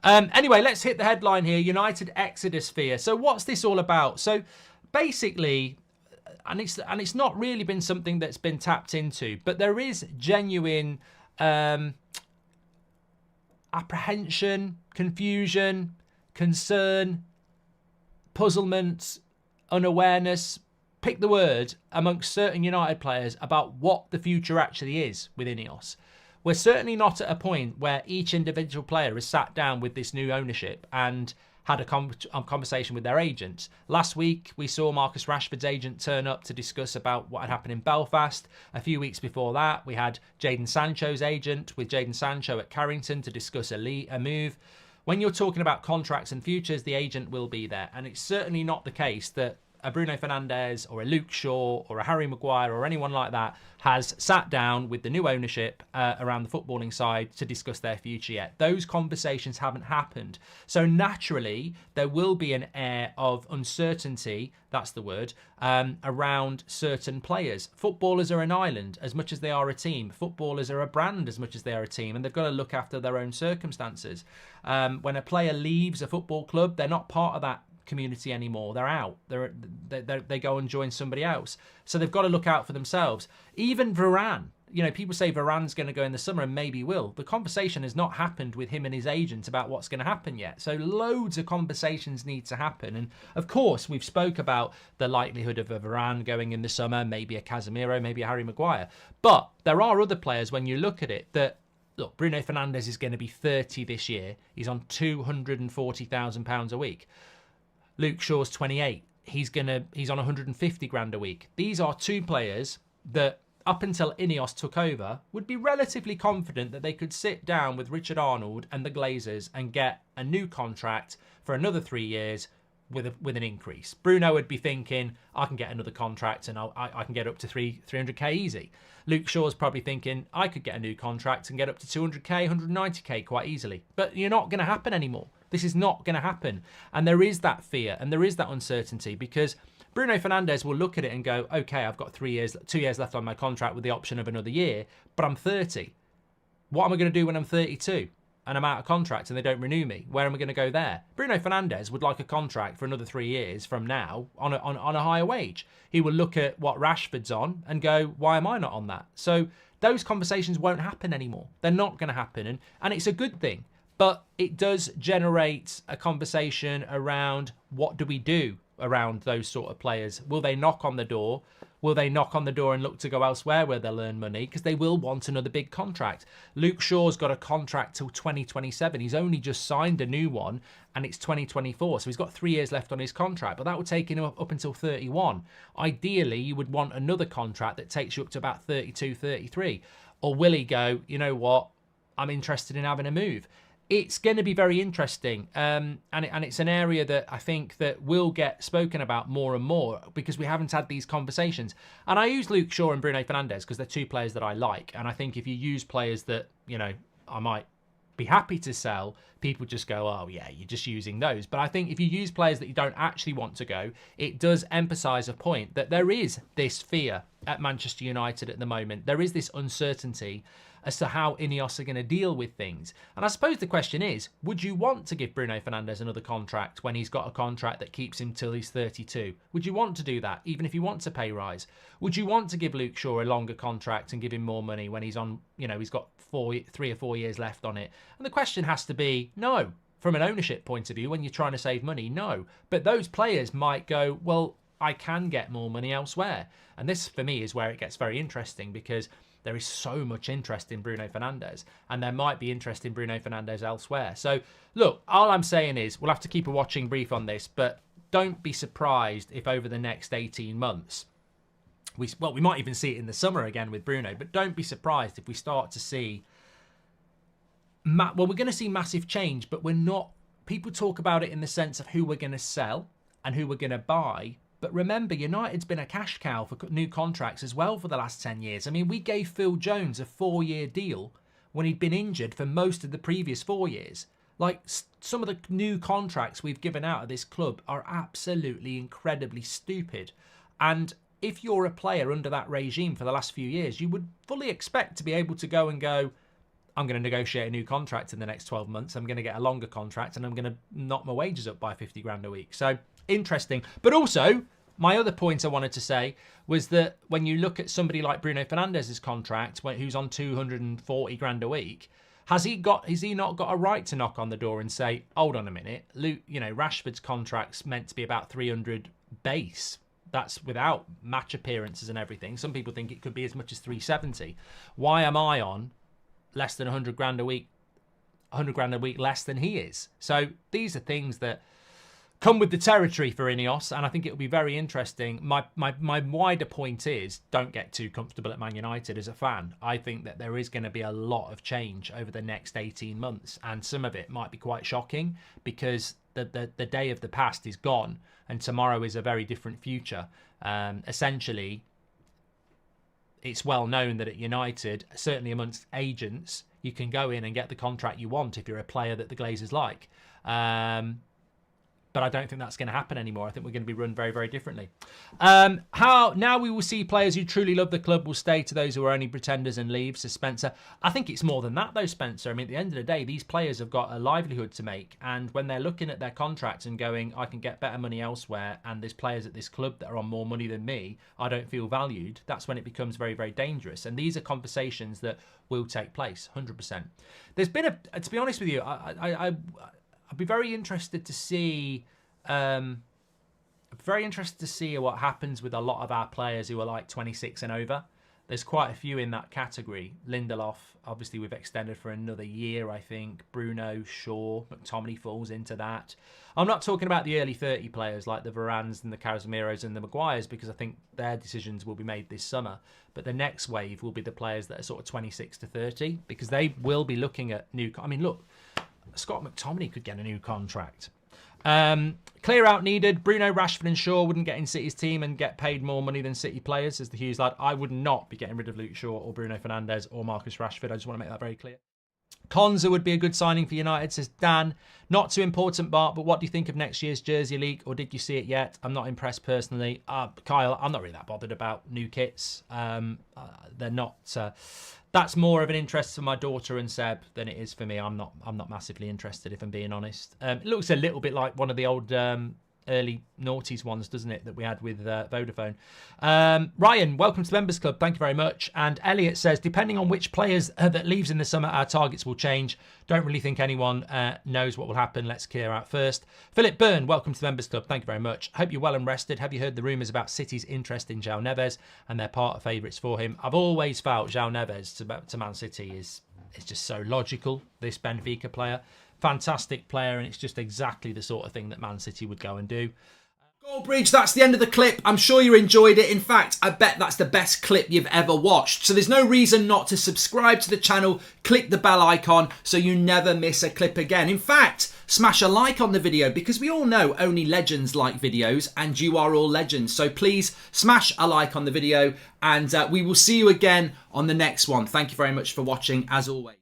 Anyway, let's hit the headline here. United Exodus fear. So what's this all about? So basically, and it's not really been something that's been tapped into, but there is genuine apprehension, confusion, concern, puzzlement, unawareness, pick the word, amongst certain United players about what the future actually is with Ineos. We're certainly not at a point where each individual player has sat down with this new ownership and had a conversation with their agents. Last week, we saw Marcus Rashford's agent turn up to discuss about what had happened in Belfast. A few weeks before that, we had Jadon Sancho's agent with Jadon Sancho at Carrington to discuss a move. When you're talking about contracts and futures, the agent will be there. And it's certainly not the case that a Bruno Fernandes or a Luke Shaw or a Harry Maguire or anyone like that has sat down with the new ownership around the footballing side to discuss their future yet. Those conversations haven't happened. So naturally, there will be an air of uncertainty, that's the word, around certain players. Footballers are an island as much as they are a team. Footballers are a brand as much as they are a team, and they've got to look after their own circumstances. When a player leaves a football club, they're not part of that community anymore. They're out. They go and join somebody else. So they've got to look out for themselves. Even Varane, people say Varane's going to go in the summer, and maybe will. The conversation has not happened with him and his agent about what's going to happen yet. So loads of conversations need to happen. And of course, we've spoke about the likelihood of a Varane going in the summer, maybe a Casemiro, maybe a Harry Maguire. But there are other players, when you look at it, that look, Bruno Fernandes is going to be 30 this year. He's on £240,000 a week. Luke Shaw's 28. He's on 150 grand a week. These are two players that up until Ineos took over would be relatively confident that they could sit down with Richard Arnold and the Glazers and get a new contract for another 3 years with an increase. Bruno would be thinking, I can get another contract and I can get up to 300k easy. Luke Shaw's probably thinking, I could get a new contract and get up to 200k, 190k quite easily. But you're not going to happen anymore. This is not going to happen. And there is that fear and there is that uncertainty because Bruno Fernandes will look at it and go, okay, I've got 2 years left on my contract with the option of another year, but I'm 30. What am I going to do when I'm 32 and I'm out of contract and they don't renew me? Where am I going to go there? Bruno Fernandes would like a contract for another 3 years from now on a higher wage. He will look at what Rashford's on and go, why am I not on that? So those conversations won't happen anymore. They're not going to happen. And it's a good thing. But it does generate a conversation around what do we do around those sort of players. Will they knock on the door? Will they knock on the door and look to go elsewhere where they'll earn money? Because they will want another big contract. Luke Shaw's got a contract till 2027. He's only just signed a new one and it's 2024. So he's got 3 years left on his contract, but that would take him up until 31. Ideally, you would want another contract that takes you up to about 32, 33. Or will he go, you know what? I'm interested in having a move. It's going to be very interesting, and it's an area that I think that will get spoken about more and more because we haven't had these conversations. And I use Luke Shaw and Bruno Fernandes because they're two players that I like, and I think if you use players that I might be happy to sell, people just go, oh yeah, you're just using those. But I think if you use players that you don't actually want to go, it does emphasise a point that there is this fear at Manchester United at the moment. There is this uncertainty as to how Ineos are going to deal with things. And I suppose the question is, would you want to give Bruno Fernandes another contract when he's got a contract that keeps him till he's 32? Would you want to do that, even if he wants a pay rise? Would you want to give Luke Shaw a longer contract and give him more money when he's on, he's got 3 or 4 years left on it? And the question has to be, no. From an ownership point of view, when you're trying to save money, no. But those players might go, well, I can get more money elsewhere. And this, for me, is where it gets very interesting because there is so much interest in Bruno Fernandes, and there might be interest in Bruno Fernandes elsewhere. So, look, all I'm saying is we'll have to keep a watching brief on this, but don't be surprised if over the next 18 months, we might even see it in the summer again with Bruno, but don't be surprised if we start to see, we're going to see massive change, but we're not, people talk about it in the sense of who we're going to sell and who we're going to buy. But remember, United's been a cash cow for new contracts as well for the last 10 years. I mean, we gave Phil Jones a 4-year deal when he'd been injured for most of the previous 4 years. Like, some of the new contracts we've given out of this club are absolutely incredibly stupid. And if you're a player under that regime for the last few years, you would fully expect to be able to go and go, I'm going to negotiate a new contract in the next 12 months. I'm going to get a longer contract and I'm going to knock my wages up by 50 grand a week. So interesting. But also, my other point I wanted to say was that when you look at somebody like Bruno Fernandes's contract, who's on 240 grand a week, has he not got a right to knock on the door and say, hold on a minute, Luke, Rashford's contract's meant to be about 300 base. That's without match appearances and everything. Some people think it could be as much as 370. Why am I on less than 100 grand a week, 100 grand a week less than he is? So these are things that come with the territory for Ineos, and I think it will be very interesting. My wider point is, don't get too comfortable at Man United as a fan. I think that there is going to be a lot of change over the next 18 months, and some of it might be quite shocking because the day of the past is gone, and tomorrow is a very different future. Essentially, it's well known that at United, certainly amongst agents, you can go in and get the contract you want if you're a player that the Glazers like. But I don't think that's going to happen anymore. I think we're going to be run very, very differently. How now we will see players who truly love the club will stay to those who are only pretenders and leave, says Spencer. I think it's more than that though, Spencer. I mean, at the end of the day, these players have got a livelihood to make. And when they're looking at their contracts and going, I can get better money elsewhere, and there's players at this club that are on more money than me, I don't feel valued, that's when it becomes very, very dangerous. And these are conversations that will take place, 100%. There's been to be honest with you, I'd be very interested to see what happens with a lot of our players who are like 26 and over. There's quite a few in that category. Lindelof, obviously we've extended for another year, I think. Bruno, Shaw, McTominay falls into that. I'm not talking about the early 30 players like the Varans and the Casemiros and the Maguires, because I think their decisions will be made this summer. But the next wave will be the players that are sort of 26 to 30, because they will be looking at new... I mean, look, Scott McTominay could get a new contract. Clear out needed. Bruno, Rashford and Shaw wouldn't get in City's team and get paid more money than City players, says the Hughes lad. I would not be getting rid of Luke Shaw or Bruno Fernandes or Marcus Rashford. I just want to make that very clear. Konza would be a good signing for United, says Dan. Not too important, Bart, but what do you think of next year's jersey leak, or did you see it yet? I'm not impressed personally. Kyle, I'm not really that bothered about new kits. They're not... that's more of an interest for my daughter and Seb than it is for me. I'm not massively interested, if I'm being honest. It looks a little bit like one of the old early noughties ones, doesn't it, that we had with Vodafone. Ryan, welcome to the Members Club. Thank you very much. And Elliot says, depending on which players that leaves in the summer, our targets will change. Don't really think anyone knows what will happen. Let's clear out first. Philip Byrne, welcome to the Members Club. Thank you very much. Hope you're well and rested. Have you heard the rumours about City's interest in João Neves and their part of favourites for him? I've always felt João Neves to Man City is just so logical, this Benfica player. Fantastic player, and it's just exactly the sort of thing that Man City would go and do. Goldbridge, that's the end of the clip. I'm sure you enjoyed it. In fact, I bet that's the best clip you've ever watched. So there's no reason not to subscribe to the channel, click the bell icon so you never miss a clip again. In fact, smash a like on the video, because we all know only legends like videos, and you are all legends. So please smash a like on the video, and we will see you again on the next one. Thank you very much for watching, as always.